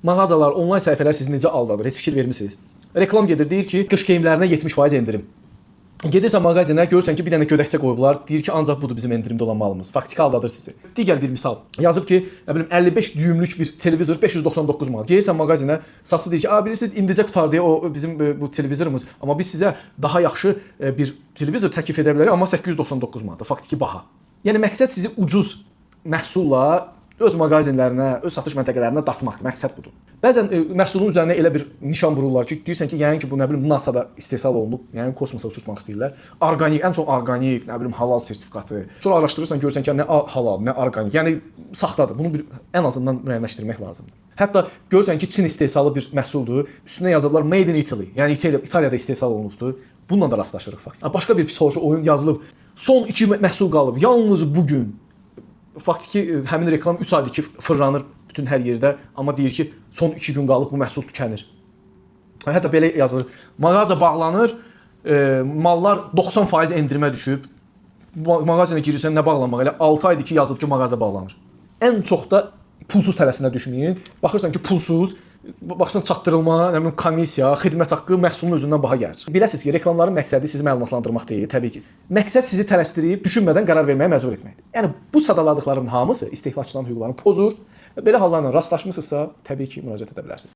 mağazalar, onlayn səhifələr sizi necə aldadır? Heç fikir vermisiniz? Reklam gedir, deyir ki, qış geyimlərinə 70% endirim. Gedirsən mağazinə, görürsən ki, bir dənə gödəkçə qoyublar, deyir ki, ancaq budur bizim endirimdə olan malımız. Faktiki aldadır sizi. Digər bir misal. Yazıb ki, nə bilim 55 düyümlük bir televizor 599 manat. Gəlirsən mağazinə, satçı deyir ki, bilirsiniz, indicə qurtardı o bizim bu televizorumuz, amma biz sizə daha yaxşı bir televizor təklif edə bilərik, amma 899 manat. Faktiki baha. Yəni məqsəd sizi ucuz məhsulla öz mağazinlərinə, öz satış məntəqələrinə dartmaqdır. Məqsəd budur. Bəzən məhsulun üzərinə elə bir nişan vururlar ki, deyirsən ki, yəni ki, bu nə bilim NASA-da istehsal olunub, yəni kosmosa uçurtmaq istəyirlər. Orqanik, ən çox orqanik, nə bilim halal sertifikatı. Sonra araşdırırsan, görürsən ki, nə halal, nə orqanik. Yəni saxtadır. Bunu bir ən azından müəyyənləşdirmək lazımdır. Hətta görürsən ki, Çin istehsalı bir məhsuldur. Üstünə yazırlar Made in Italy. Yəni İtaliyada istehsal olunubdur. Bununla da rastlaşırıq faktiki. Başqa bir psixoloji oyun yazılıb. Son 2 məhsul qalıb. Yalnız bu gün. Faktiki həmin reklam 3 aydır ki, fırlanır bütün hər yerdə, amma deyir ki, son 2 gün qalıb bu məhsul tükənir. Hətta belə yazılır. Mağaza bağlanır, mallar 90% endirimə düşüb. Mağazinə girirsən, nə bağlanmaq? Elə 6 aydır ki, yazılıb ki, mağaza bağlanır. Ən çox da pulsuz tələsinə düşməyin. Baxırsan ki, pulsuz, baxırsan çatdırılma, nə bilim komissiya, xidmət haqqı məhsulun özündən baha gəlir. Biləsiniz ki, reklamların məqsədi sizi məlumatlandırmaq deyil, təbii ki. Məqsəd sizi tələsdirib, düşünmədən qərar verməyə məcbur etməkdir. Yəni bu sadaladıqlarımın hamısı istehlakçıların hüquqlarını pozur. Belə hallarla rastlaşmısınızsa, təbii ki, müraciət edə bilərsiniz.